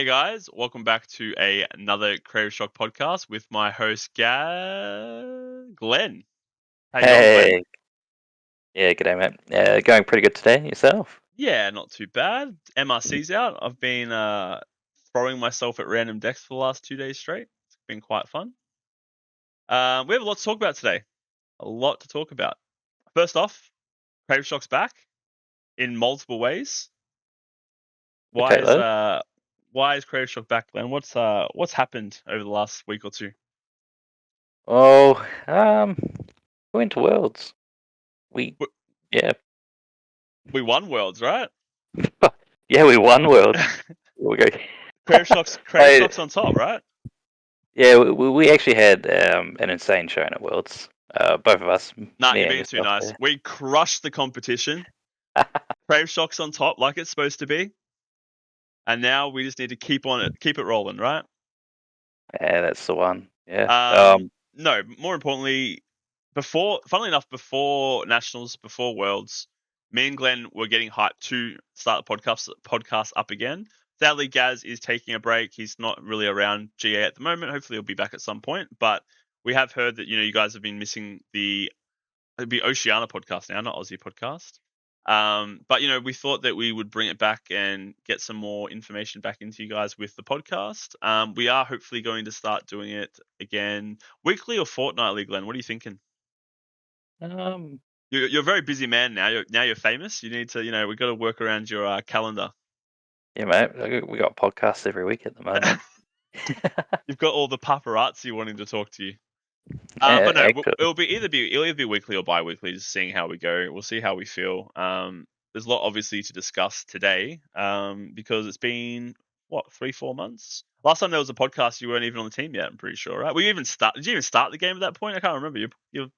guys, welcome back to another Creative Shock podcast with my host Glenn. How you going, Glenn? Hey, yeah, g'day, mate. Going pretty good today. Yourself? Yeah, not too bad. MRC's out. I've been throwing myself at random decks for the last 2 days straight. It's been quite fun. We have a lot to talk about today. A lot to talk about. First off, Creative Shock's back in multiple ways. Why Okay, is though. Creative Shock back, Glenn? What's happened over the last week or two? Oh, we went to Worlds. We, W- yeah, We won Worlds, right? yeah, we won Worlds. We go. Creative Shock's on top, right? Yeah, we actually had an insane showing at Worlds. Both of us, Nah, me you're and being too yourself. nice. We crushed the competition. Crave Shock's on top, like it's supposed to be. And now we just need to keep it rolling, right? Yeah, that's the one. Yeah. No, more importantly, funnily enough, before Nationals, before Worlds, me and Glenn were getting hyped to start the podcast up again. Sadly, Gaz is taking a break. He's not really around GA at the moment. Hopefully, he'll be back at some point. But we have heard that you guys have been missing it'd be Oceania podcast now, not Aussie podcast. But we thought that we would bring it back and get some more information back into you guys with the podcast. We are hopefully going to start doing it again weekly or fortnightly. Glenn, what are you thinking? um, You're a very busy man now. You're famous. You need to, we've got to work around your calendar. yeah, mate. We got podcasts every week at the moment. You've got all the paparazzi wanting to talk to you. Yeah, But no, actually, it'll either be weekly or bi-weekly, just seeing how we go. We'll see how we feel. There's a lot obviously to discuss today, because it's been 3-4 months. Last time there was a podcast, you weren't even on the team yet. I'm pretty sure, right? Did you even start the game at that point? I can't remember. You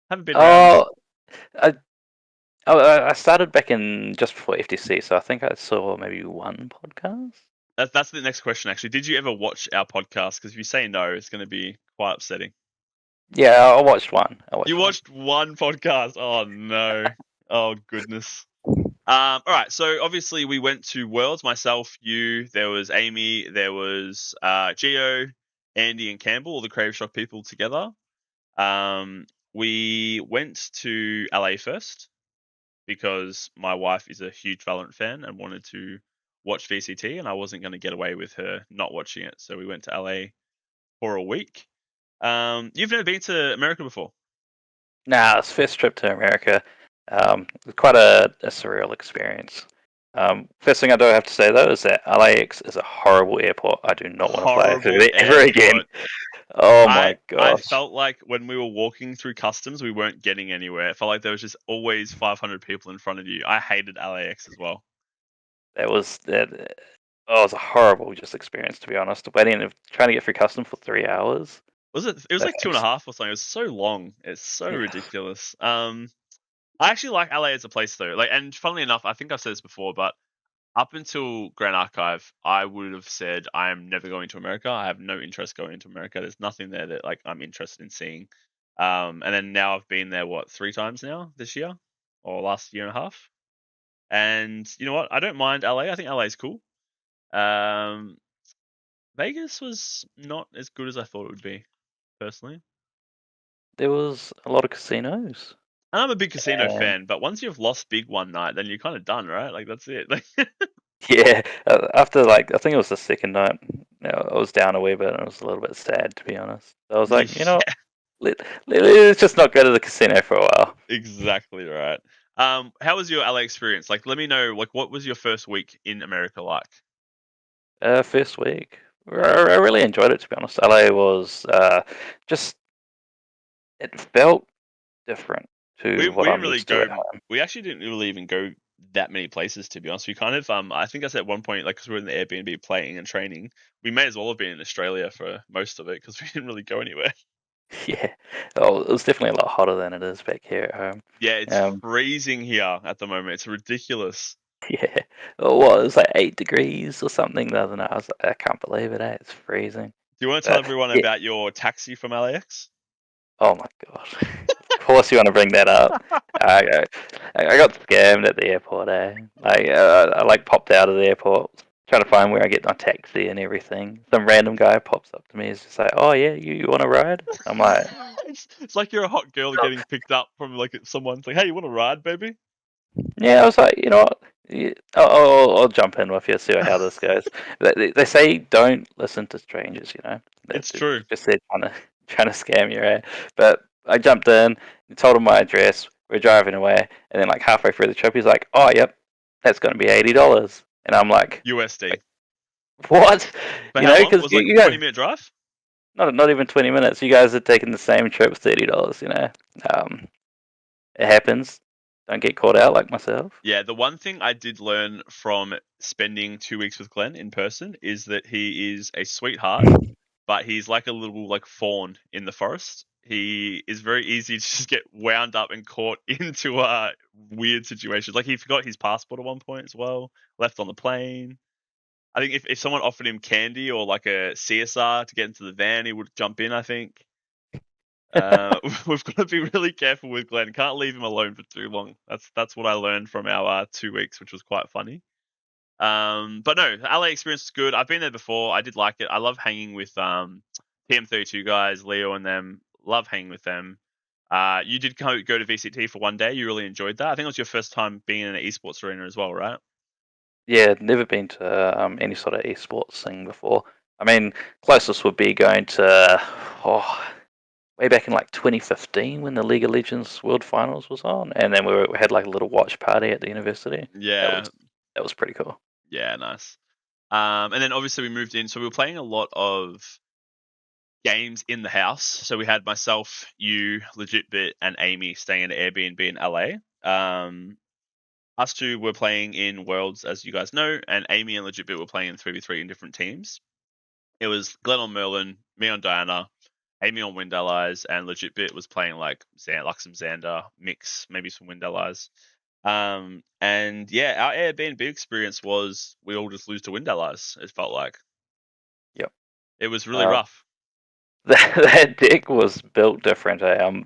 haven't been around. oh, I started back in just before FTC, so I think I saw maybe one podcast. That's the next question, actually. Did you ever watch our podcast? Because if you say no, it's going to be quite upsetting. Yeah, I watched one. You watched one podcast? Oh no! Oh goodness! All right. So obviously we went to Worlds. Myself, you. There was Amy. There was Gio, Andy, and Campbell. All the Crave Shock people together. We went to LA first because my wife is a huge Valorant fan and wanted to watch VCT, and I wasn't going to get away with her not watching it. So we went to LA for a week. You've never been to America before? Nah, it's first trip to America. Quite a surreal experience. First thing I do have to say though is that LAX is a horrible airport. I do not want to fly Horrible through it ever airport. again. Oh my I gosh. felt like when we were walking through customs, we weren't getting anywhere. It felt like there was just always 500 people in front of you. I hated LAX as well. That was that. Oh, it was a horrible just experience to be honest. Waiting and trying to get through custom for 3 hours. Was it? It was like 2.5 or something. It was so long. It's so Yeah. ridiculous. I actually like LA as a place though. And funnily enough, I think I've said this before, but up until Grand Archive, I would have said I am never going to America. I have no interest going to America. There's nothing there that I'm interested in seeing. And then now I've been there 3 times now this year or last year and a half. And you know what? I don't mind LA. I think LA is cool. Vegas was not as good as I thought it would be, personally. There was a lot of casinos. And I'm a big casino And fan, but once you've lost big one night, then you're kind of done, right? Like that's it. yeah, after I think it was the second night, I was down a wee bit and I was a little bit sad to be honest. I was like, Yeah, let's just not go to the casino for a while. exactly right. How was your LA experience? Let me know. What was your first week in America like? First week, I really enjoyed it to be honest. LA was just it felt different We to what we didn't I'm really used to go. at home. We actually didn't really even go that many places, to be honest. We kind of I think I said at one point, because we were in the Airbnb playing and training, we may as well have been in Australia for most of it because we didn't really go anywhere. Yeah, oh, it was definitely a lot hotter than it is back here at home. Yeah, it's Um, freezing here at the moment. It's ridiculous. yeah, it was like 8 degrees or something the other night. I was like, I can't believe it. It's freezing. Do you want to tell everyone Yeah. about your taxi from LAX? Oh my god. Of course you want to bring that up. I got scammed at the airport. I popped out of the airport. trying to find where I get my taxi and everything. Some random guy pops up to me. He's just like, "Oh yeah, you want to ride?" I'm like, It's like you're a hot girl getting picked up from like someone. It's like, hey, you want to ride, baby? "Yeah." I was like, "You know what? I'll jump in with you, see how this goes." They say don't listen to strangers. It's That true. just they're trying to scam you, right? But I jumped in, told him my address. We're driving away, and then like halfway through the trip, he's like, "Oh, yep, that's going to be $80." And I'm like, USD. what? For how long? Because Was it like you a guys 20-minute drive? not even 20 minutes. You guys are taking the same trip, $30. Um, it happens. Don't get caught out like myself. Yeah, the one thing I did learn from spending 2 weeks with Glenn in person is that he is a sweetheart, but he's like a little like fawn in the forest. He is very easy to just get wound up and caught into weird situations. Like he forgot his passport at one point as well, left on the plane. I think if someone offered him candy or like a CSR to get into the van, he would jump in, I think. We've got to be really careful with Glenn. Can't leave him alone for too long. That's what I learned from our 2 weeks, which was quite funny. But no, the LA experience is good. I've been there before. I did like it. I love hanging with TM32 guys, Leo and them. Love hanging with them. You did go to VCT for one day. You really enjoyed that. I think it was your first time being in an esports arena as well, right? Yeah, never been to any sort of esports thing before. I mean, closest would be going to way back in like 2015 when the League of Legends World Finals was on, and then we had like a little watch party at the university. That was Yeah, that was pretty cool. yeah, nice. And then obviously we moved in, so we were playing a lot of games in the house. So we had myself, you, Legitbit, and Amy staying in an Airbnb in LA. Us two were playing in Worlds, as you guys know, and Amy and Legitbit were playing in 3v3 in different teams. It was Glenn on Merlin, me on Diana, Amy on Wind Allies, and Legitbit was playing like some Xander mix, maybe some Wind Allies. And yeah, our Airbnb experience was we all just lose to Wind Allies. It felt like Yep. it was really Uh, rough. that deck was built different. I'm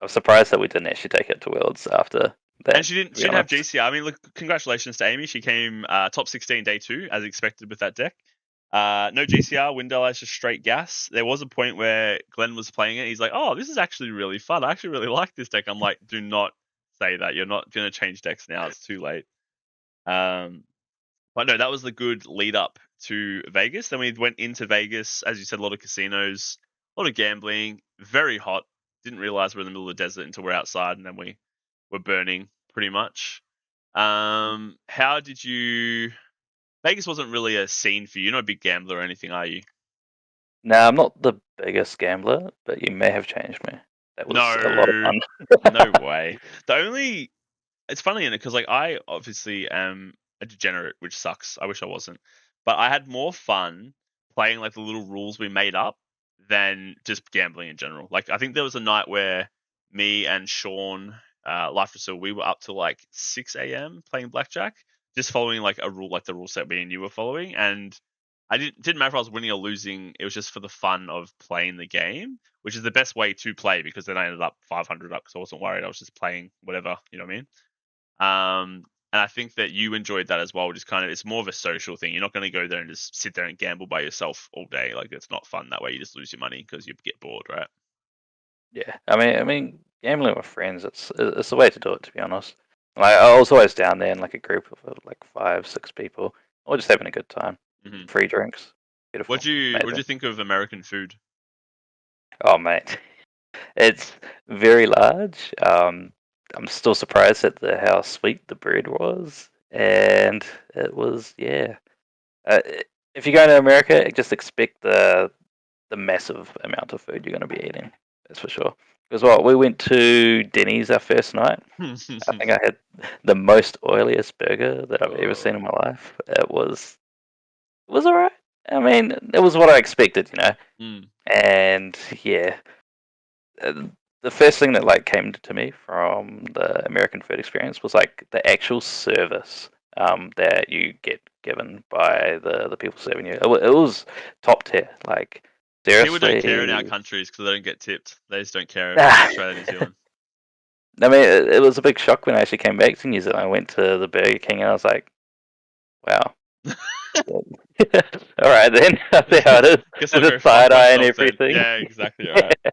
surprised that we didn't actually take it to Worlds after And that. she To didn't. be She didn't have honest. GCR. I mean, look, congratulations to Amy. She came top 16 day 2 as expected with that deck. No GCR. Windell is just straight gas. There was a point where Glenn was playing it. He's like, "Oh, this is actually really fun. I actually really like this deck." I'm like, "Do not say that. You're not gonna change decks now. It's too late." Um, but no, that was the good lead up to Vegas. Then we went into Vegas, as you said, a lot of casinos, a lot of gambling, very hot. Didn't realize we're in the middle of the desert until we're outside, and then we were burning pretty much. How did you? Vegas wasn't really a scene for you. You're not a big gambler or anything, are you? Now I'm not the biggest gambler, but you may have changed me. That was a lot of No, fun. no way. The only it's funny in it because like I obviously am a degenerate, which sucks. I wish I wasn't, but I had more fun playing like the little rules we made up than just gambling in general. Like I think there was a night where me and Sean, Life so we were up to like 6 a.m. playing blackjack, just following like a rule, like the rule set me and you were following, and I didn't matter if I was winning or losing. It was just for the fun of playing the game, which is the best way to play because then I ended up 500 up because I wasn't worried. I was just playing whatever, you know what I mean? And I think that you enjoyed that as well. Just kind of, it's more of a social thing. You're not going to go there and just sit there and gamble by yourself all day. Like it's not fun that way. You just lose your money because you get bored, right? Yeah, I mean, gambling with friends, it's the way to do it. To be honest, like I was always down there in like a group of like 5, 6 people, or just having a good time. Hmm. Free drinks, beautiful, What'd amazing. you think of American food? Oh mate, it's very large. I'm still surprised at how sweet the bread was, and it was yeah. Uh, if you go to America, just expect the massive amount of food you're going to be eating. That's for sure. Because what we went to Denny's our first night. I think I had the most oiliest burger that I've ever seen in Oh. my life. It was alright. I mean, it was what I expected. Mm. And yeah, uh, the first thing that like came to me from the American food experience was like the actual service that you get given by the people serving you. It was top tier. Like People don't care in our seriously, countries because they don't get tipped. They just don't care over here in I Australia, New Zealand. mean, it was a big shock when I actually came back to New Zealand. I went to the Burger King and I was like, wow, All right then. I see how it is. Guess I'll With the go fuck side eye and myself then. everything. Yeah, exactly right. Yeah,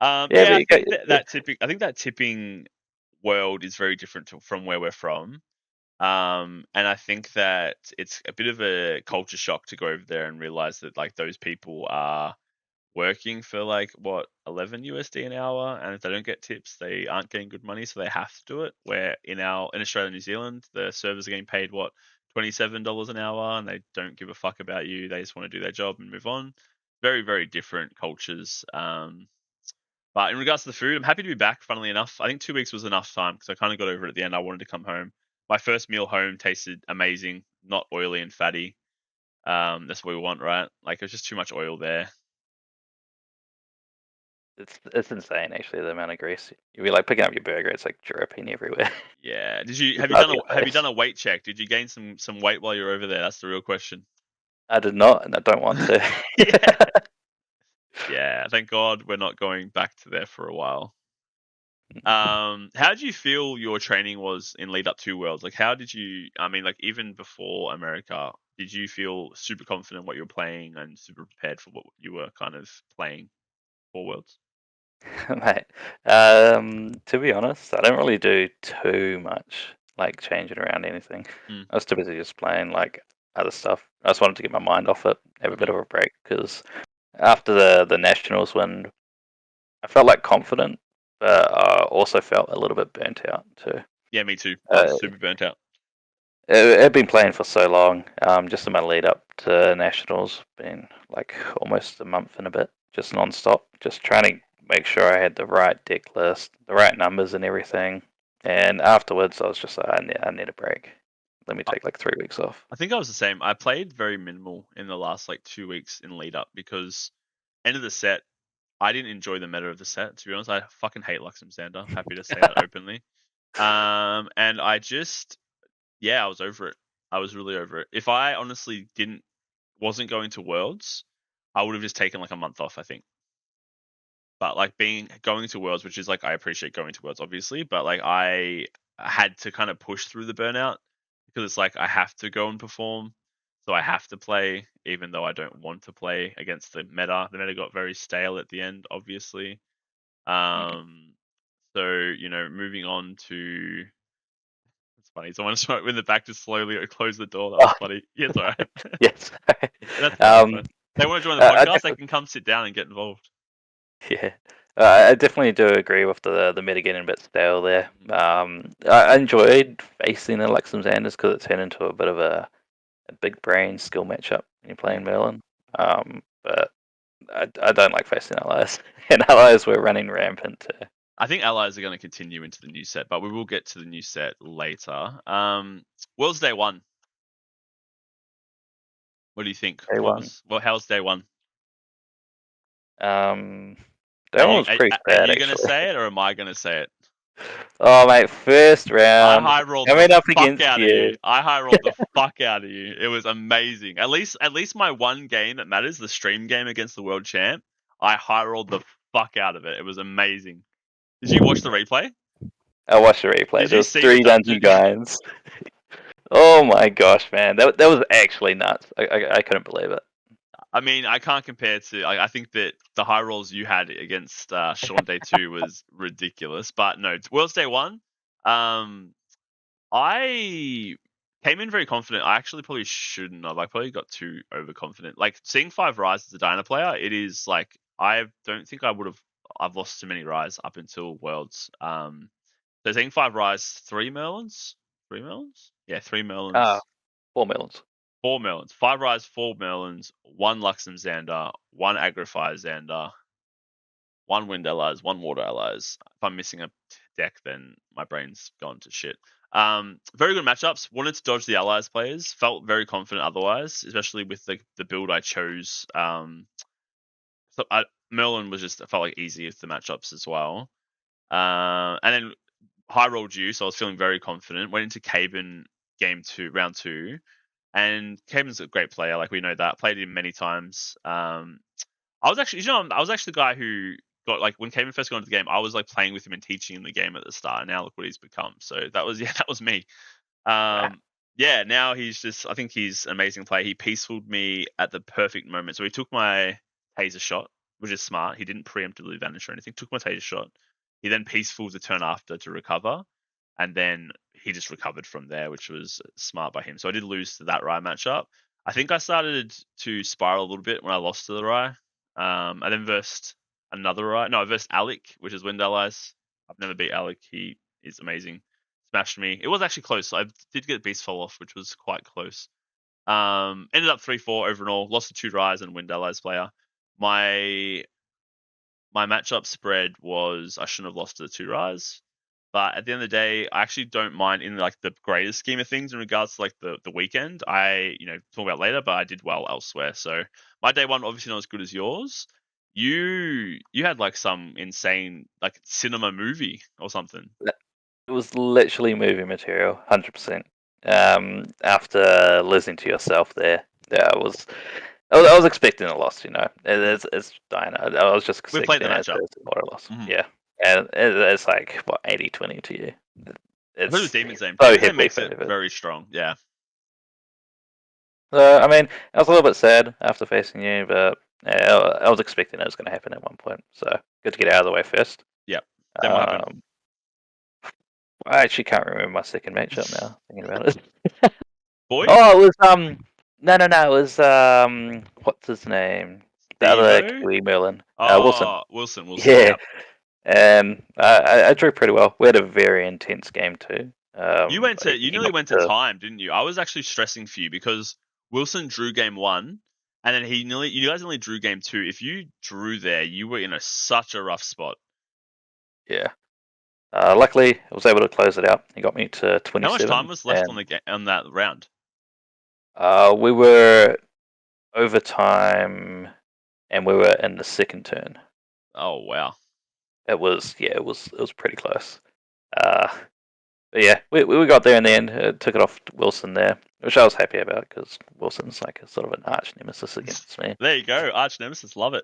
Yeah, but I you got think that tipping world is very different from where we're from. And I think that it's a bit of a culture shock to go over there and realize that like those people are working for like what 11 USD an hour, and if they don't get tips, they aren't getting good money, so they have to do it. Where in Australia and New Zealand, the servers are getting paid what $27 an hour, and they don't give a fuck about you. They just want to do their job and move on. Very very different cultures. But in regards to the food, I'm happy to be back. Funnily enough, I think 2 weeks was enough time because I kind of got over it at the end. I wanted to come home. My first meal home tasted amazing, not oily and fatty. That's what we want, right? Like there's just too much oil there. it's insane actually the amount of grease. You'll be like picking up your burger, it's like dripping everywhere. Yeah. Did you It's out your have you face. done a weight check? Did you gain some weight while you were over there? That's the real question. I did not, and I don't want to. Yeah. Yeah. Thank God we're not going back to there for a while. How did you feel your training was in lead up to Worlds? Like, how did you? I mean, like even before America, did you feel super confident what you were playing and super prepared for what you were kind of playing for Worlds? Mate, to be honest, I don't really do too much like changing around anything. Mm, I was too busy just playing like other stuff. I just wanted to get my mind off it, have a bit mm-hmm. of a break because after the nationals win, I felt like confident, but I also felt a little bit burnt out too. Yeah, me too. I was Uh, super burnt out. I've been playing for so long, just in my lead up to nationals, been like almost a month and a bit, just non-stop, just trying to make sure I had the right deck list, the right numbers and everything. And afterwards, I was just like, I need a break. Let me take like 3 weeks off. I think I was the same. I played very minimal in the last like 2 weeks in lead up because end of the set, I didn't enjoy the meta of the set. To be honest, I fucking hate Luxemsander. Happy to say that openly. And I just, yeah, I was over it. I was really over it. If I honestly wasn't going to Worlds, I would have just taken like a month off. I think. But like going to Worlds, which is like I appreciate going to Worlds obviously, but like I had to kind of push through the burnout because it's like I have to go and perform, so I have to play even though I don't want to play against the meta. The meta got very stale at the end, obviously. Mm. Um, so moving on to it's funny. Someone just went in the back to slowly close the door. That was Oh, funny. Yeah, it's alright. yes. That's fine. That's um, fine. They want to join the I podcast. They definitely, can come sit down and get involved. yeah. I definitely do agree with the meta getting a bit stale there. Mm, I enjoyed facing Alexis Sanders because it turned into a bit of a big brain skill matchup when you're mm. playing Merlin. But I don't like facing allies, and allies were running rampant too. I think allies are going to continue into the new set, but we will get to the new set later. World's Day One. What do you think? Day one. How's day one? Um, that one was pretty Are sad you going to actually. say it or am I going to say it? Oh mate, first I round high rolled the coming up fuck against out of you. you. I high rolled the fuck out of you. It was amazing. At least my one game that matters, the stream game against the world champ, I high rolled the fuck out of it. It was amazing. Did you watch the replay? I watched the replay. Did There you was see the three dungeon guys. Oh my gosh, man, that was actually nuts. I couldn't believe it. I mean, I can't compare to. I think that the high rolls you had against Sean Day 2 was ridiculous. But no, World's Day 1, I came in very confident. I actually probably shouldn't have. I probably got too overconfident. Like seeing 5 Rise as a Dyna player, it is like I don't think I would have. I've lost too many Rise up until Worlds. So seeing 5 Rise, 3 Merlins, 3 Merlins, yeah, 3 Merlins, 4 millions. 4 Merlins, 5 Rise, 4 Merlins, 1 Luxem Xander, 1 Agrify Xander, 1 Wind Allies, 1 Water Allies. If I'm missing a deck, then my brain's gone to shit. Very good matchups. Wanted to dodge the allies players. Felt very confident otherwise, especially with the build I chose. So Merlin was just felt like easy with the matchups as well. And then high rolled you, so I was feeling very confident. Went into Caben round two, and Caben's a great player. Like we know that. Played him many times. I was actually, I was actually the guy who got like when Caven first got into the game. I was like playing with him and teaching him the game at the start. And now look what he's become. So that was that was me. Wow. Um, yeah, now I think he's an amazing player. He peacefuled me at the perfect moment. So he took my taser shot, which is smart. He didn't preemptively vanish or anything. Took my taser shot. He then peacefuled the turn after to recover, and then he just recovered from there, which was smart by him. So I did lose to that Rye matchup. I think I started to spiral a little bit when I lost to the Rye. I then versed another Rye. No, I versed Alec, which is Wind Allies. I've never beat Alec. He is amazing. Smashed me. It was actually close. I did get Beast Fall off, which was quite close. Ended up 3-4 overall. Lost to 2 Ryes and Wind Allies player. My matchup spread was I shouldn't have lost to the 2 Ryes. But at the end of the day, I actually don't mind in like the greater scheme of things in regards to like the weekend. I talk about later, but I did well elsewhere. So my day one obviously not as good as yours. You had like some insane like cinema movie or something. It was literally movie material, 100%. After listening to yourself there, yeah, I was expecting a loss. It's dying. I was just We played the expecting it matchup. to a loss. Mhm. Yeah, and it's like what 80-20 to you. I thought it was It's Demon's Name. so Demon's Name heavily makes it favored. very strong. Yeah. So I mean, I was a little bit sad after facing you, but yeah, I was expecting it was going to happen at one point. So good to get out of the way first. Yep. Then what happened? Um, I actually can't remember my second matchup now. Thinking about it. Boy? Oh, it was no, it was what's his name? The other Steve-O? Kiwi Merlin, Wilson. Oh, Wilson. Yeah, Yep. and I drew pretty well. We had a very intense game too. You He nearly got went to to time, didn't you? I was actually stressing for you because Wilson drew game one, and then you guys only drew game two. If you drew there, you were in such a rough spot. yeah. Luckily, I was able to close it out. He got me to How much time 27, was left and on that round? we were overtime, and we were in the second turn. Oh wow. It was pretty close. Uh, But yeah, we got there in the end. Took it off Wilson there, which I was happy about because Wilson's like a sort of an arch nemesis against me. There you go. Arch nemesis, love it.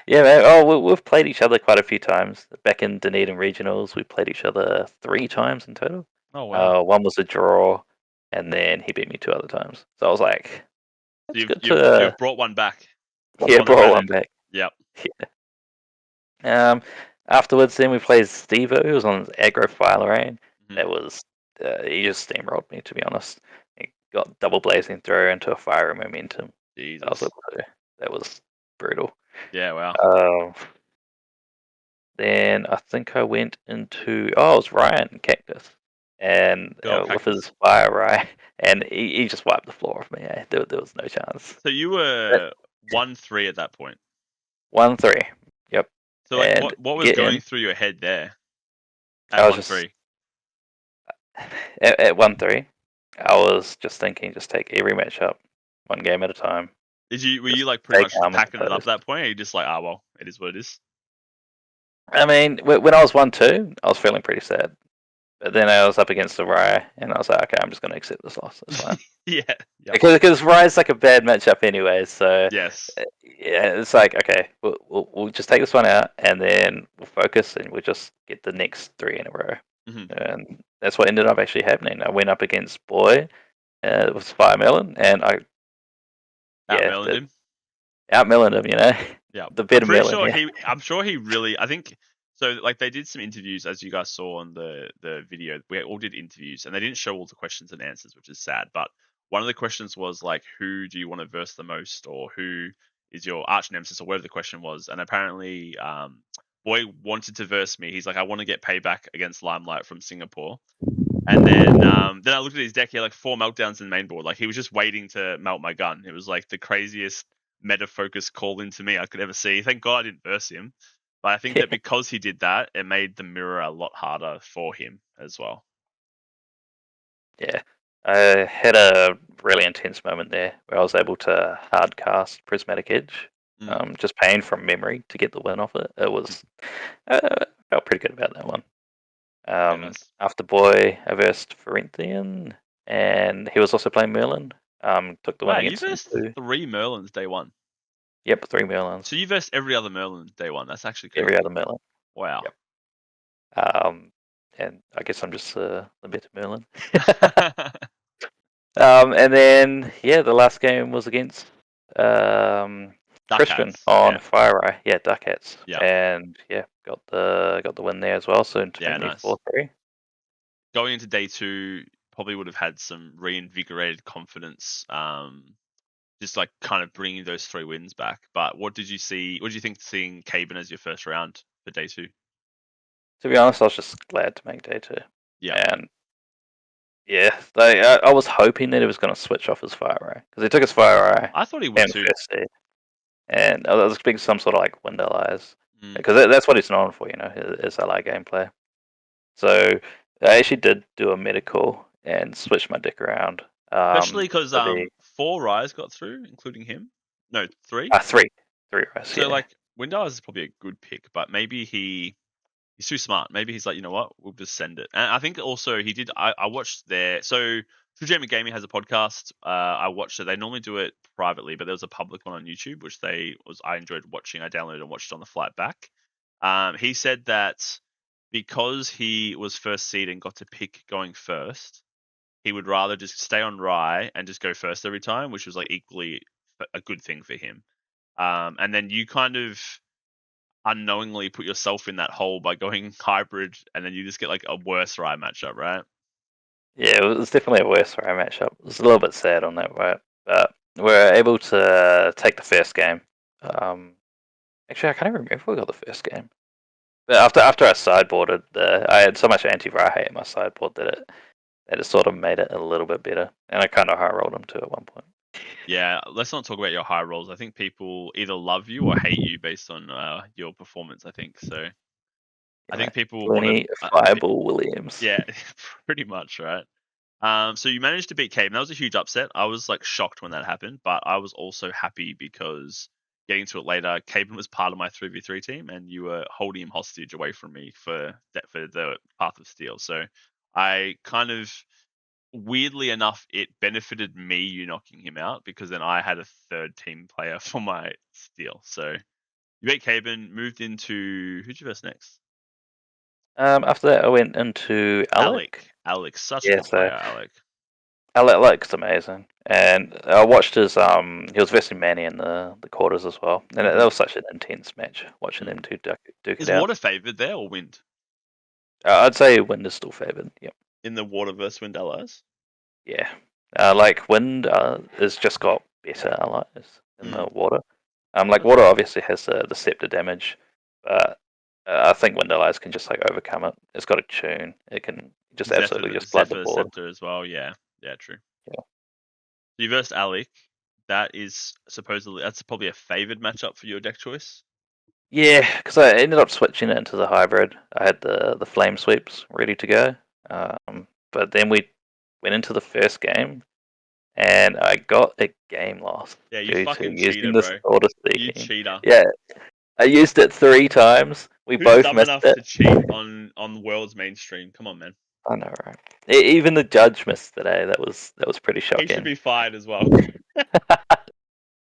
Yeah, man. Oh, we've played each other quite a few times. Back in Dunedin regionals, we played each other 3 times in total. Oh wow. One was a draw, and then he beat me 2 other times. So I was like, So that's good you've to brought one back yeah, on the brought red one end. back. Yep. Um, Afterwards, then we played Steve-O, who was on his aggro file rain. Mhm. That was he just steamrolled me, to be honest. He got double blazing throw into a fire momentum. I was Jesus. able to. That was brutal. Yeah. Wow. Um, then I think I went into it was Ryan Cactus, and Good old with cactus. his fire right, and he just wiped the floor off me. There was no chance. So you But were 1-3 at that point. 1-3. Yep. So like, And what was get going in. through your head there I at was one just three? at 1-3. I was just thinking, just take every matchup, one game at a time. Were you Just like pretty take much armors packing it up at opposed. that point? Or are you just like, ah, well, it is what it is. I mean, when I was 1-2, I was feeling pretty sad. But then I was up against the Rye, and I was like, okay, I'm just going to accept this loss. That's fine. Yeah. Yep. Because Rye's like a bad matchup anyway. So Yes. yeah, it's like, okay, we'll just take this one out, and then we'll focus, and we'll just get the next 3 in a row. Hmm. And that's what ended up actually happening. I went up against Boy with Fire Melon, and yeah, Outmeloned him. outmeloned him, Yeah. the better melon, yeah. I'm sure he really. I think so. Like they did some interviews, as you guys saw on the video. We all did interviews, and they didn't show all the questions and answers, which is sad. But one of the questions was like, who do you want to verse the most, or who is your arch nemesis, or whatever the question was. And apparently, Boy wanted to verse me. He's like, I want to get payback against Limelight from Singapore. And then I looked at his deck. He had like 4 meltdowns in main board. Like he was just waiting to melt my gun. It was like the craziest meta focus call into me I could ever see. Thank God I didn't verse him. But I think that because he did that, it made the mirror a lot harder for him as well. Yeah. I had a really intense moment there where I was able to hard cast Prismatic Edge, Mm, just paying from memory to get the win off it. It was felt pretty good about that one. very nice. After Boy, I versed Ferenthian, and he was also playing Merlin. Took the win Wow, you against him versed too. 3 Merlins day one. Yep, 3 Merlins. So you versed every other Merlin day one. That's actually Every crazy. other Merlin. Wow. Yep. And I guess I'm just a better Merlin. And then the last game was against Duck Christian hats. on Yeah. FireEye. Yeah, Duck Hats. Yeah. And got the win there as well. So it Yeah, made me nice. 4-3. Going into day 2, probably would have had some reinvigorated confidence. Just like kind of bringing those 3 wins back. But what did you see? What did you think seeing Caben as your first round for day 2? To be honest, I was just glad to make day 2. Yeah. And I was hoping that he was going to switch off his FireEye because he took his FireEye I thought he would and too. first seed, and I was expecting some sort of like window eyes Mm. because that's what he's known for, his ally gameplay. So I actually did do a medical and switch my deck around. Especially because For the 4 Rise got through, including him. No, 3. three Rise, So yeah. like Windowers is probably a good pick, but maybe he's too smart. Maybe he's like, you know what, we'll just send it. And I think also he did. I watched their Legitimate Gaming has a podcast. I watched it. They normally do it privately, but there was a public one on YouTube, which I enjoyed watching. I downloaded and watched it on the flight back. He said that because he was first seed and got to pick going first, he would rather just stay on Rye and just go first every time, which was like equally a good thing for him. And then you kind of unknowingly put yourself in that hole by going hybrid, and then you just get like a worse Rye matchup, right? Yeah, it was definitely a worse Rye matchup. It was a little bit sad on that, right? But we're able to take the first game. Actually, I can't even remember if we got the first game. But after I sideboarded, I had so much anti-Rye hate in my sideboard that it sort of made it a little bit better, and I kind of high rolled him too at one point. Yeah, let's not talk about your high rolls. I think people either love you or hate you based on your performance. I think so. I Yeah, think mate. people want Plenty to. Fireball Williams. Yeah, pretty much, right? So you managed to beat Cave. That was a huge upset. I was like shocked when that happened, but I was also happy because getting to it later, Caven was part of my 3v3 team, and you were holding him hostage away from me for the Path of Steel. So I kind of weirdly enough, it benefited me you knocking him out because then I had a third team player for my Steel. So you beat Caven, moved into who'd you verse next? After that, I went into Alec. Alec, such a Yeah, good so player, Alec. Alec's amazing, and I watched his he was versing Manny in the quarters as well, and that Mm-hmm. was such an intense match watching them two duke it Is out. water favored there or wind? I'd say Wind is still favored. Yep. In the water versus wind allies? Yeah. Like Wind has just got better allies in the Mm. water. Like water obviously has the scepter damage, but I think Wind allies can just like overcome it. It's got a tune. It can just absolutely just flood the Zephyr board. Scepter as well, yeah. Yeah, true. Yeah. You versed Alec. That is supposedly that's probably a favored matchup for your deck choice. Yeah, because I ended up switching it into the hybrid. I had the flame sweeps ready to go, but then we went into the first game, and I got a game loss Yeah, you due to fucking using cheater, this bro. order You seeking. cheater. Yeah, I used it 3 times. We Who's both dumb missed enough it. to cheat on the world's mainstream? Come on, man. I know, right? Even the judge missed today. That was pretty He should shocking. be fired as well.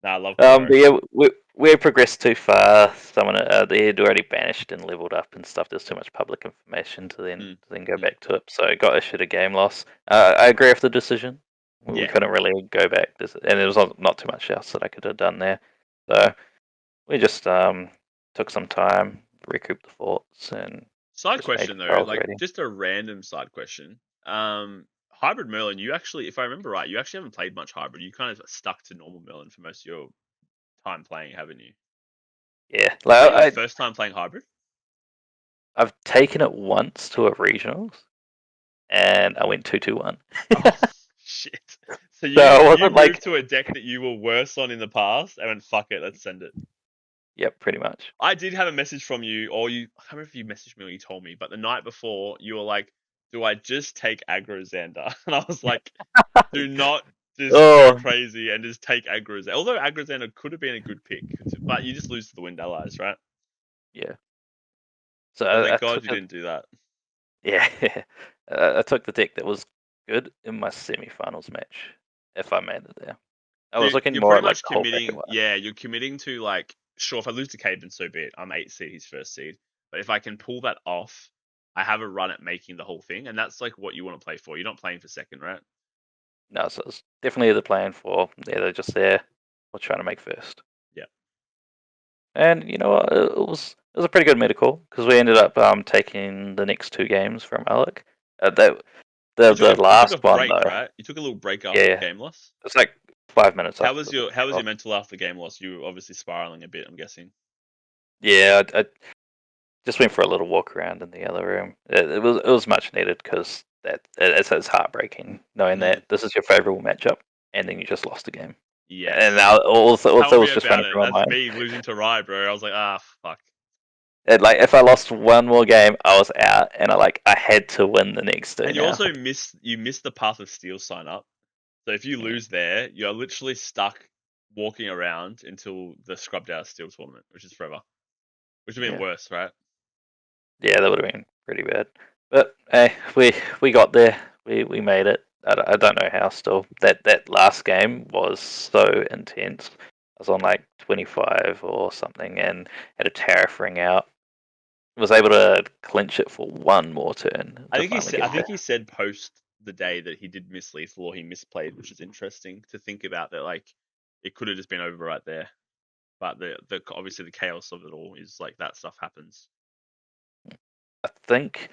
Nah, I love But Kuro. yeah, we progressed too far. Someone they had already banished and leveled up and stuff. There's too much public information Mm, to then go mm. back to it. So I got issued a game loss. I agree with the decision. We Yeah. couldn't really go back, and there was not too much else that I could have done there. So we just took some time, recouped the forts, and Side just made question though, trials like ready. just a random side question. Hybrid Merlin, you actually, if I remember right, you actually haven't played much hybrid. You kind of stuck to normal Merlin for most of your time playing, haven't you? Yeah, Is that like your first time playing hybrid? I've taken it once to a regionals, and I went 2-2-1. Oh shit! So So I you wasn't moved like, to a deck that you were worse on in the past, and went fuck it, let's send it. yep, pretty much. I did have a message from you, or you. I can't remember if you messaged me or you told me, but the night before you were like, "Do I just take aggro Xander?" And I was like, "Do not just go Oh, crazy and just take aggro Xander." Although aggro Xander could have been a good pick, but you just lose to the wind allies, right? yeah. So So I thank God took you it. didn't do that. Yeah, I took the deck that was good in my semi-finals match. If I made it there, I So was looking you're more pretty at like much the whole bracket committing. one. Yeah, you're committing to like, sure, if I lose to Caden, so be it. I'm 8th seed, he's first seed. But if I can pull that off, I have a run at making the whole thing, and that's like what you want to play for. You're not playing for second, right? No, so it's definitely the plan for. Yeah, they're just there. We're trying to make first. Yeah. And you know what? It was a pretty good medical because we ended up taking the next two games from Alec. The You took a last one break, though, right? You took a little break after the yeah, game loss. it's like 5 minutes after the How game was your loss. mental after the game loss? You were obviously spiraling a bit, I'm guessing. Yeah, I just went for a little walk around in the other room. It was much needed because it's heartbreaking knowing Mm, that this is your favorable matchup and then you just lost the game. And yes. now also Tell me was just running about it. through my That's mind. me losing to Rye, bro. I was like, ah, fuck. Like if I lost one more game, I was out, and I had to win the next two And you now. also missed the Path of Steel sign up. So if you Yeah, lose there, you're literally stuck walking around until the Scrubbed Out Steel tournament, which is forever. Which would have been yeah, worse, right? yeah. That would have been pretty bad. But hey, we got there. We made it. I don't know how. Still, that last game was so intense. I was on like 25 or something, and had a tariff ring out. Was able to clinch it for one more turn to finally I get think there. he said post the day that he did miss lethal or he misplayed, which is interesting to think about. That like it could have just been over right there, but the obviously the chaos of it all is like that stuff happens. I think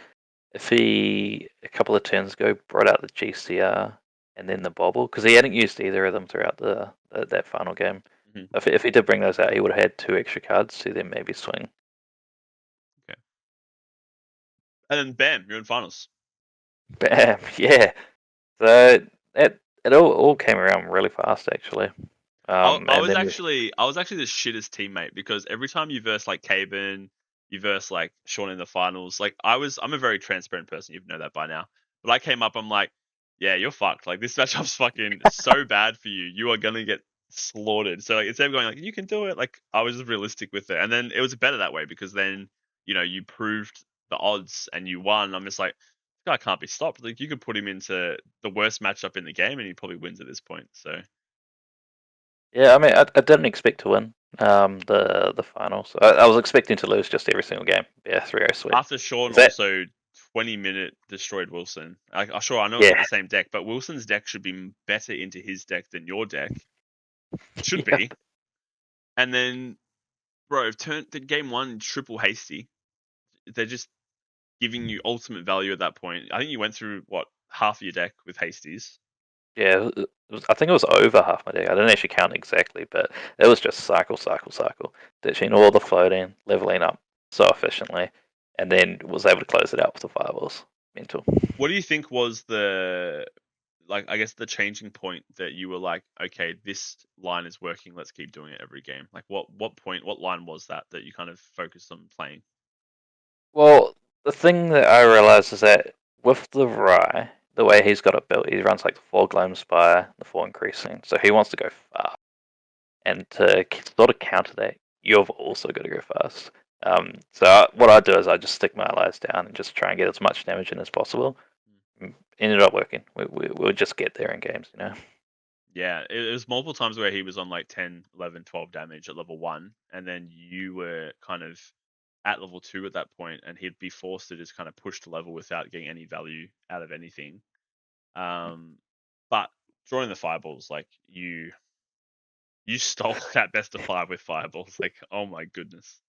if he a couple of turns ago brought out the GCR and then the bobble because he hadn't used either of them throughout that final game. Hmm. If he did bring those out, he would have had two extra cards to then maybe swing. Okay, and then bam, you're in finals. Bam, yeah. So it all came around really fast actually. And then I was actually the shittest teammate because every time you verse like Caben, you verse like Sean in the finals. Like I'm a very transparent person. You know that by now. But I came up, I'm like, yeah, you're fucked. Like this matchup's fucking so bad for you. You are gonna get slaughtered. So like instead of going like you can do it, like I was just realistic with it, and then it was better that way because then you proved the odds and you won. I'm just like. This guy can't be stopped. Like you could put him into the worst matchup in the game, and he probably wins at this point. So yeah, I mean I didn't expect to win the finals. I was expecting to lose just every single game. Yeah, 3-0 sweep. after Sean Is that also 20-minute destroyed Wilson. Sure, I know it's yeah, not the same deck, but Wilson's deck should be better into his deck than your deck. Should yeah. be. And then, bro, turned the game one triple hasty. They're just giving you ultimate value at that point. I think you went through what half of your deck with hasties. Yeah, I think it was over half my deck. I didn't actually count exactly, but it was just cycle, cycle, cycle, ditching all the floating, leveling up so efficiently, and then was able to close it out with the fireballs. Mental. What do you think was the like? I guess the changing point that you were like, okay, this line is working. Let's keep doing it every game. Like, what point, what line was that you kind of focused on playing? Well, the thing that I realized is that with the Rye, the way he's got it built, he runs like the 4 Gloam Spire, the 4 increasing, so he wants to go fast. And to sort of counter that, you've also got to go fast. What I do is I just stick my allies down and just try and get as much damage in as possible. Ended up working. We would just get there in games, you know. Yeah, it was multiple times where he was on like 10, 11, 12 damage at level 1, and then you were kind of at level 2 at that point, and he'd be forced to just kind of push to level without getting any value out of anything. Um, but drawing the fireballs, like you stole that best of 5 with fireballs. Like, oh my goodness.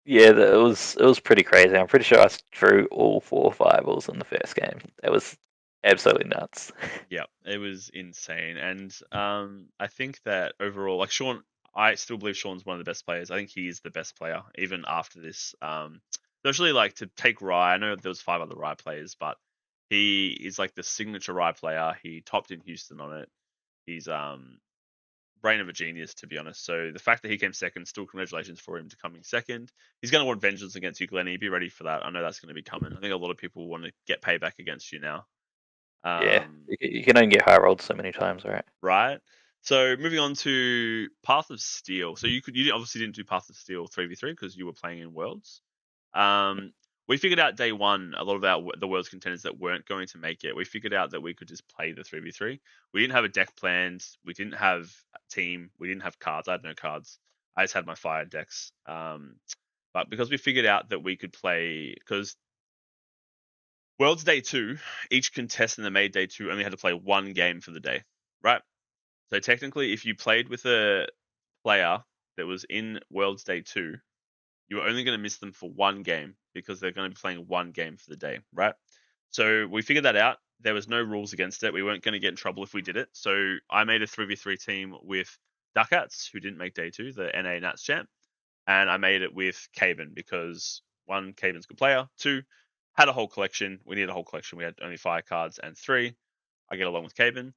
Yeah, it was pretty crazy. I'm pretty sure I drew all 4 fireballs in the first game. It was absolutely nuts. Yeah, it was insane. And I think that overall, like Sean, I still believe Sean's one of the best players. I think he is the best player, even after this. Especially like to take Rye. I know there was 5 other Rye players, but he is like the signature Rye player. He topped in Houston on it. He's brain of a genius, to be honest. So the fact that he came second, still congratulations for him to coming second. He's going to want vengeance against you, Glennie. Be ready for that. I know that's going to be coming. I think a lot of people want to get payback against you now. Yeah, Um, you can only get high rolled so many times, right? right? So moving on to Path of Steel. So you obviously didn't do Path of Steel 3v3 because you were playing in Worlds. We figured out day one a lot of the Worlds contenders that weren't going to make it. We figured out that we could just play the 3v3. We didn't have a deck planned. We didn't have a team. We didn't have cards. I had no cards. I just had my fire decks. But because we figured out that we could play, because World's day 2, each contestant that made day 2 only had to play one game for the day, right? So technically, if you played with a player that was in World's day 2, you were only going to miss them for one game because they're going to be playing one game for the day, right? So we figured that out. There was no rules against it. We weren't going to get in trouble if we did it. So I made a 3v3 team with Duckats, who didn't make day 2, the NA Nats champ, and I made it with Caven because one, Caven's a good player. Two, had a whole collection. We needed a whole collection. We had only 5 cards, and 3, I get along with Caven.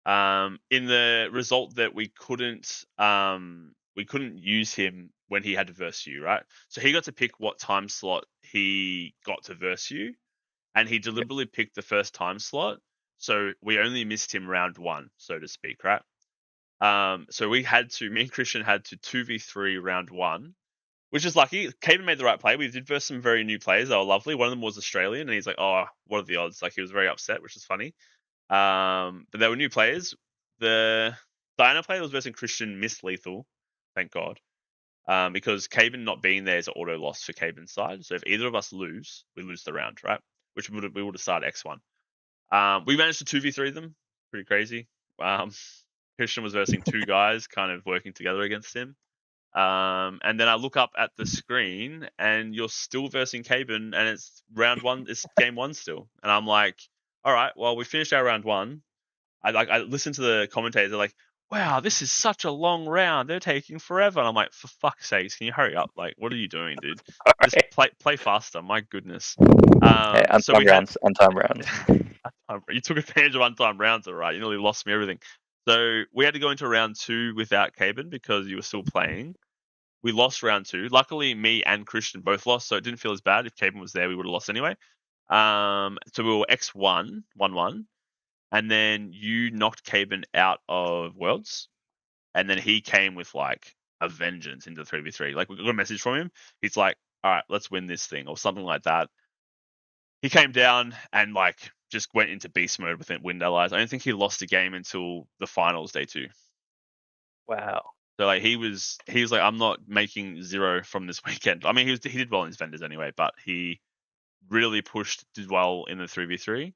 In the result that we couldn't use him when he had to verse you, right? So he got to pick what time slot he got to verse you, and he deliberately picked the first time slot. So we only missed him round 1, so to speak, right? So me and Christian had to 2v3 round 1, which is lucky. Caden made the right play. We did verse some very new players. They were lovely. One of them was Australian, and he's like, "Oh, what are the odds?" Like he was very upset, which is funny. But they were new players. The Diana player that was versing Christian missed lethal, thank God. Because Caben not being there is an auto loss for Caben's side. So if either of us lose, we lose the round, right? Which we would have started X1. We managed to 2v3 them. Pretty crazy. Christian was versing 2 guys, kind of working together against him. And then I look up at the screen, and you're still versing Caben, and it's round 1. It's game 1 still, and I'm like, all right, well, we finished our round 1. I listened to the commentators. They're like, wow, this is such a long round. They're taking forever. And I'm like, for fuck's sakes, can you hurry up? Like, what are you doing, dude? Just play faster. My goodness. Yeah, So we had untimed rounds. you took advantage of untimed rounds, all right. You nearly lost me everything. So we had to go into round 2 without Caben because you were still playing. We lost round 2. Luckily, me and Christian both lost, so it didn't feel as bad. If Caben was there, we would have lost anyway. So we were X1, 1-1. And then you knocked Caben out of Worlds, and then he came with like a vengeance into 3v3. Like we got a message from him. He's like, all right, let's win this thing, or something like that. He came down and like just went into beast mode with Wind Allies. I don't think he lost a game until the finals day 2. Wow. So like he was like, I'm not making 0 from this weekend. I mean, he did well in his vendors anyway, but he really did well in the 3v3.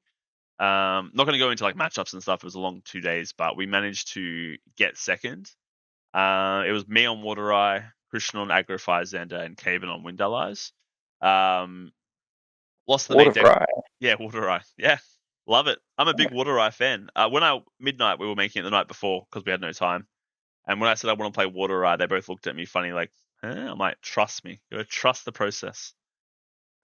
Not going to go into like matchups and stuff. It was a long 2 days, but we managed to get second. It was me on Water Eye, Christian on Agrify Xander, and Caven on Wind Allies. Lost the main deck. Yeah, Water Eye. Yeah, love it. I'm a big Water Eye fan. Midnight, we were making it the night before because we had no time. And when I said I want to play Water Eye, they both looked at me funny, like, huh? I'm like, trust me. You gotta trust the process.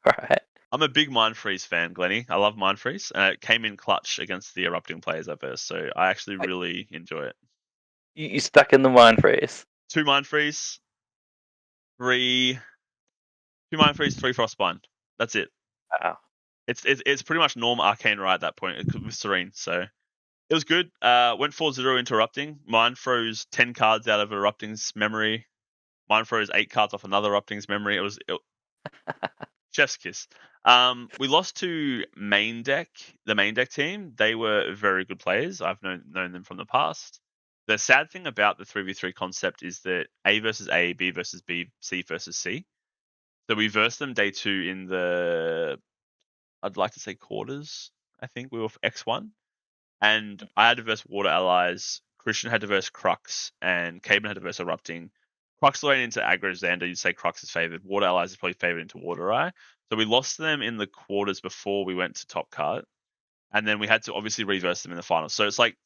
Right. I'm a big Mind Freeze fan, Glenny. I love Mind Freeze, and it came in clutch against the erupting players I versed, so I actually really enjoy it. You stuck in the Mind Freeze. 2 Mind Freeze, 2 Mind Freeze, 3 Frostbind. That's it. Wow. It's pretty much norm Arcane right at that point with Serene, so it was good. Went 4-0 into Erupting. Mind froze 10 cards out of Erupting's memory. Mind froze 8 cards off another Erupting's memory. Chef's kiss. We lost to the main deck team. They were very good players. I've known them from the past. The sad thing about the 3v3 concept is that A versus A, B versus B, C versus C. So we versed them day 2 in the, I'd like to say quarters. I think we were X1. And I had to verse Water Allies. Christian had to verse Crux, and Caben had to verse Erupting. Crux lane into Aggro Xander, you'd say Crux is favored. Water Allies is probably favored into Water Eye. So we lost them in the quarters before we went to top cut. And then we had to obviously reverse them in the finals. So it's like,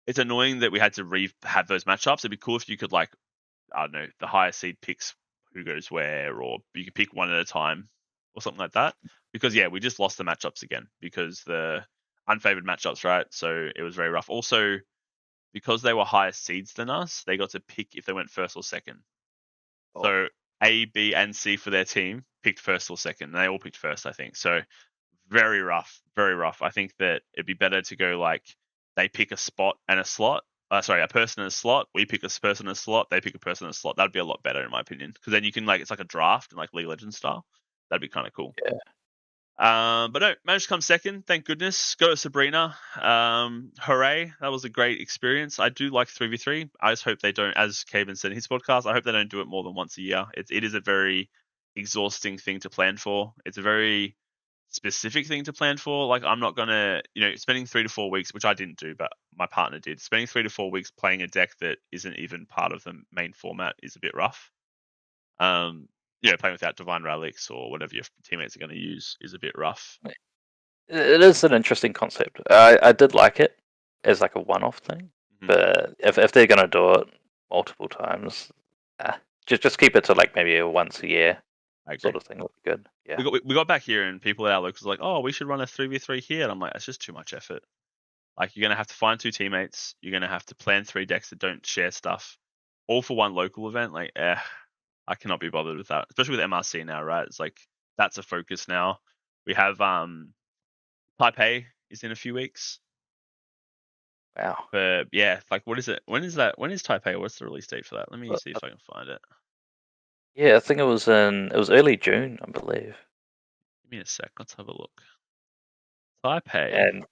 it's annoying that we had to have those matchups. It'd be cool if you could, like, I don't know, the higher seed picks who goes where, or you can pick one at a time or something like that. Because yeah, we just lost the matchups again because the unfavored matchups, right? So it was very rough. Also, because they were higher seeds than us, they got to pick if they went first or second. Oh. So A, B, and C for their team picked first or second. And they all picked first, I think. So very rough, very rough. I think that it'd be better to go like they pick a spot and a slot. A person in a slot. We pick a person in a slot. They pick a person in a slot. That'd be a lot better in my opinion, because then you can it's like a draft and like League of Legends style. That'd be kind of cool. Yeah. But no, managed to come second. Thank goodness. Go to Sabrina. Hooray! That was a great experience. I do like 3v3. I just hope they don't, as Caven said in his podcast, I hope they don't do it more than once a year. It is a very exhausting thing to plan for. It's a very specific thing to plan for. Like, I'm not gonna, spending 3 to 4 weeks, which I didn't do, but my partner did. Spending 3 to 4 weeks playing a deck that isn't even part of the main format is a bit rough. Playing without Divine Relics or whatever your teammates are going to use is a bit rough. It is an interesting concept. I did like it as like a one-off thing, but if they're gonna do it multiple times, just keep it to like maybe a once a year sort of thing would be good. Yeah. We got back here and people at our locals were like, oh, we should run a 3v3 here. And I'm like, that's just too much effort. Like, you're going to have to find 2 teammates. You're going to have to plan 3 decks that don't share stuff, all for one local event. Like, I cannot be bothered with that, especially with MRC now, right? It's like, that's a focus now. We have Taipei is in a few weeks. Wow. But yeah, like, what is it? When is that? When is Taipei? What's the release date for that? Let me see if I can find it. Yeah, I think it was early June, I believe. Give me a sec. Let's have a look. Taipei. And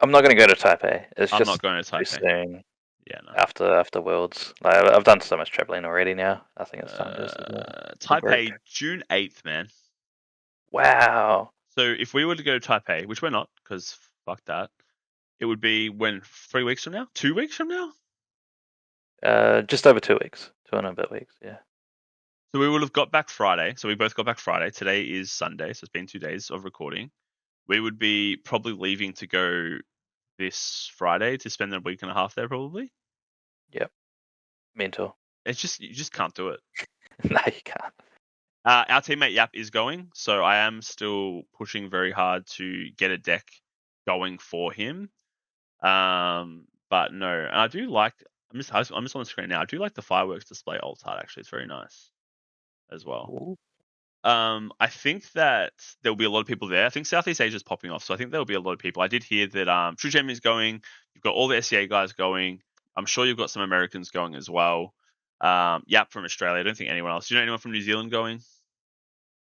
I'm not going to go to Taipei. It's I'm just not going to too Taipei. soon. Yeah, no. After Worlds, like I've done so much traveling already now. I think it's time to Taipei, June 8th, man. Wow. So if we were to go to Taipei, which we're not, because fuck that, it would be when 3 weeks from now, 2 weeks from now. Just over 2 weeks, 2.5 weeks. Yeah. So we would have got back Friday. So we both got back Friday. Today is Sunday, so it's been 2 days of recording. We would be probably leaving to go this Friday to spend a week and a half there, probably. Yep. Mental. It's just, you just can't do it. No, you can't. Our teammate Yap is going, so I am still pushing very hard to get a deck going for him. But no, and I do like. I'm just on the screen now. I do like the fireworks display alt art. Actually, it's very nice as well. Ooh. I think that there'll be a lot of people there. I think Southeast Asia is popping off, so I think there'll be a lot of people. I did hear that True Gem is going. You've got all the SEA guys going. I'm sure you've got some Americans going as well. Yap from Australia. I don't think anyone else. Do you know anyone from New Zealand going?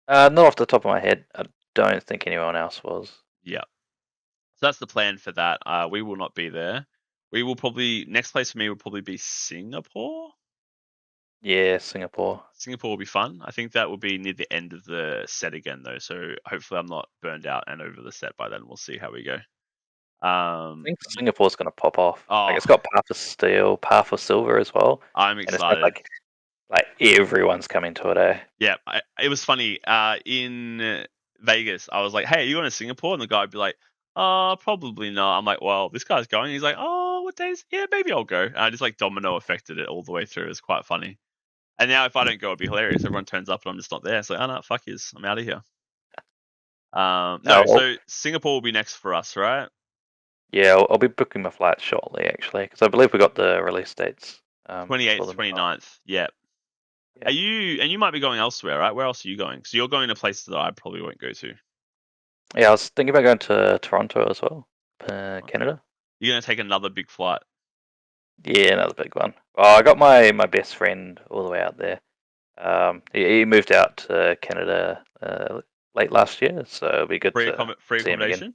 Not off the top of my head. I don't think anyone else was. Yeah. So that's the plan for that. We will not be there. We will probably next place for me will probably be Singapore. Yeah, Singapore. Singapore will be fun. I think that will be near the end of the set again, though. So hopefully I'm not burned out and over the set by then. We'll see how we go. I think Singapore's going to pop off. Oh, Like it's got par for steel, par for silver as well. I'm And it's excited. like everyone's coming to it, eh? Yeah, it was funny. In Vegas, I was like, "Hey, are you going to Singapore?" And the guy would be like, probably not." I'm like, "Well, this guy's going." He's like, "Oh, what days? Yeah, maybe I'll go." And I just like domino affected it all the way through. It's quite funny. And now if I don't go, it'd be hilarious. Everyone turns up and I'm just not there. It's like, oh no, fuck yous. I'm out of here. So Singapore will be next for us, right? Yeah, I'll be booking my flight shortly, actually, because I believe we got the release dates. 28th, 29th. Yeah. Yeah. You might be going elsewhere, right? Where else are you going? So you're going to places that I probably won't go to. Yeah, I was thinking about going to Toronto as well, Canada. You're going to take another big flight. Yeah, another big one. Oh, I got my best friend all the way out there. He moved out to Canada late last year, so it'll be good Free to see him again. accommodation?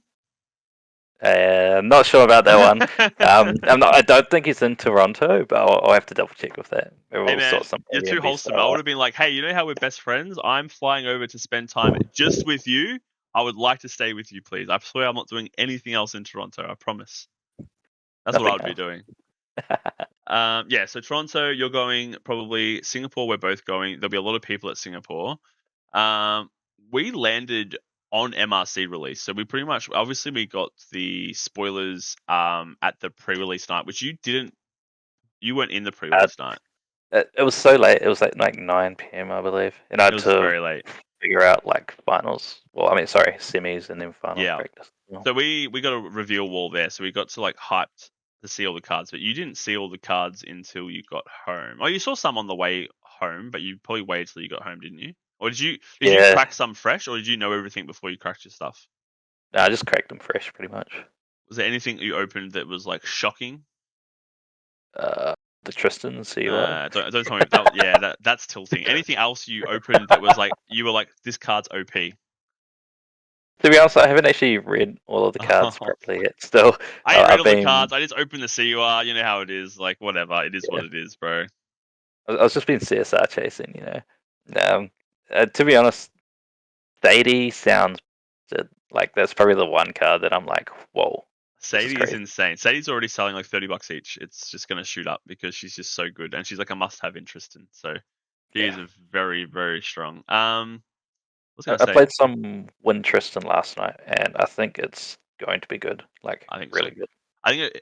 I'm not sure about that one. I don't think he's in Toronto, but I'll have to double check with that. Maybe Hey we'll man, sort some you're too Airbnb wholesome. stuff I would out. have been like, hey, you know how we're best friends? I'm flying over to spend time just with you. I would like to stay with you, please. I swear I'm not doing anything else in Toronto. I promise. That's what I would be doing. Yeah, so Toronto, you're going. Probably Singapore, we're both going. There'll be a lot of people at Singapore. We landed on MRC release, so we pretty much, obviously, we got the spoilers at the pre-release night, which you didn't. You weren't in the pre-release night. It was so late. It was like 9 p.m. I believe, and I had It was to very late. figure out like finals. Well, I mean, sorry, semis and then finals Yeah. practice. So we got a reveal wall there, so we got to like hyped to see all the cards, but you didn't see all the cards until you got home. Oh, you saw some on the way home, but you probably waited till you got home, didn't you? Or did you crack some fresh, or did you know everything before you cracked your stuff? No, I just cracked them fresh, pretty much. Was there anything you opened that was like shocking? The Tristan CUI. Don't tell me that. That's tilting. Anything else you opened that was like you were like, this card's OP? To be honest, I haven't actually read all of the cards properly yet. Still, I ain't read all the cards. I just opened the CUR. You know how it is. Like whatever, it is what it is, bro. I was just being CSR chasing, you know. To be honest, Sadie sounds like that's probably the one card that I'm like, whoa, this is Sadie is crazy. insane. Sadie's already selling like $30 each. It's just gonna shoot up because she's just so good, and she's like a must-have interest in. So she is Yeah. very, very strong. I was I gonna I say, played some Wind Tristan last night, and I think it's going to be good. Like, I think so. really good. I think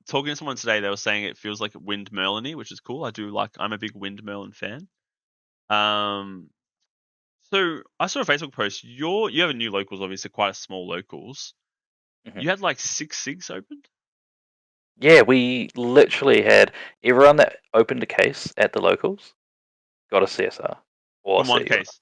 talking to someone today, they were saying it feels like Wind Merlin-y, which is cool. I'm a big Wind Merlin fan. Um, so I saw a Facebook post. You have a new locals, obviously quite a small locals. Mhm. You had like 6 SIGs opened Yeah, we literally had everyone that opened a case at the locals got a CSR or from one CUR. case.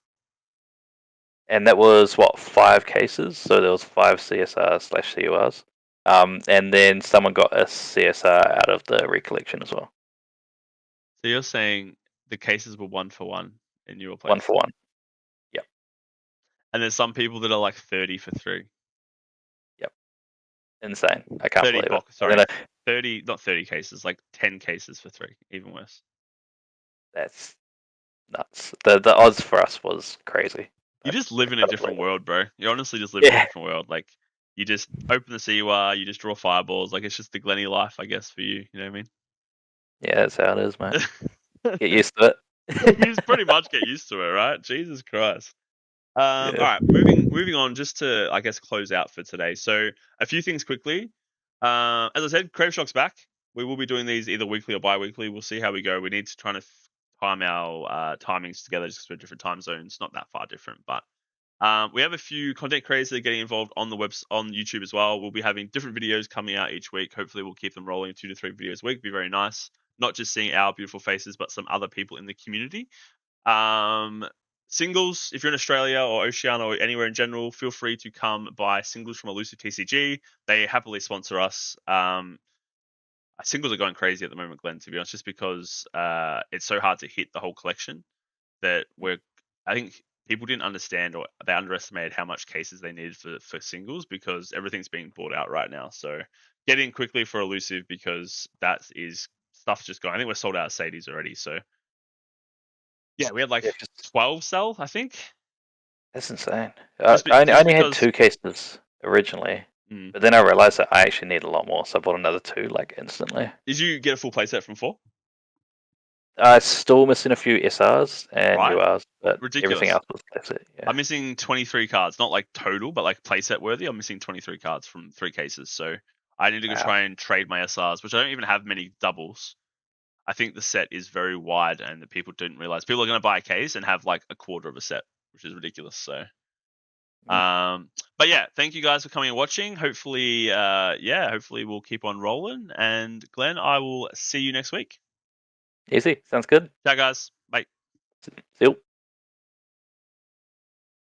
And that was what, 5 cases? So there was 5 CSRs/CURs. And then someone got a CSR out of the recollection as well. So you're saying the cases were 1 for 1 in your One place, for one. Yep. and there's some people that are like 30 for 3. Yep. Insane. I can't 30 believe it. box, And sorry, then 30, not 30 cases, like 10 cases for 3, even worse. that's nuts. The odds for us was crazy. You I, just live I in a couldn't different believe it. world, bro. You honestly just live in a Yeah. different world. Like, you just open the CUR, you just draw fireballs. Like, it's just the Glenny life, I guess, for you. You know what Yeah, that's how it is, mate. I Get mean? used to You it. just pretty much get used to it, right? Jesus Christ. All Yeah. right, moving on, just to I guess close out for today. So a few things quickly. As I said, Crave Shock's back. We will be doing these either weekly or bi-weekly. We'll see how we go. We need to try to time our timings together just because we're different time zones, not that far different. But we have a few content creators that are getting involved on the webs on YouTube as well. We'll be having different videos coming out each week. Hopefully, we'll keep them rolling 2 to 3 videos a week. Be very nice. Not just seeing our beautiful faces, but some other people in the community. Um, Singles, if you're in Australia or Oceania or anywhere in general, feel free to come buy singles from Elusive TCG. They happily sponsor us. Singles are going crazy at the moment, Glenn, to be honest, just because it's so hard to hit the whole collection that I think people didn't understand or they underestimated how much cases they needed for singles because everything's being bought out right now. So get in quickly for Elusive because that is stuff just going. I think we're sold out of Sadie's already. So yeah, we had like Yeah, 'cause 12 sell, I think. that's insane. I Just only had because 2 cases originally, mm. but then I realized that I actually need a lot more, so I bought another 2 like instantly. Did you get a full playset from 4? Still missing a few SRs and Right? URs, but everything Ridiculous. else was playset. I'm Yeah. missing 23 cards, not like total, but like playset worthy. I'm missing 23 cards from 3 cases. So I need to go Wow. try and trade my SRs, which I don't even have many doubles. I think the set is very wide and the people didn't realize. People are going to buy a case and have like a quarter of a set, which is ridiculous. So, Mm. but yeah, thank you guys for coming and watching. Hopefully, hopefully we'll keep on rolling. And Glenn, I will see you next week. Easy. Sounds good. Ciao, guys. Bye. See you.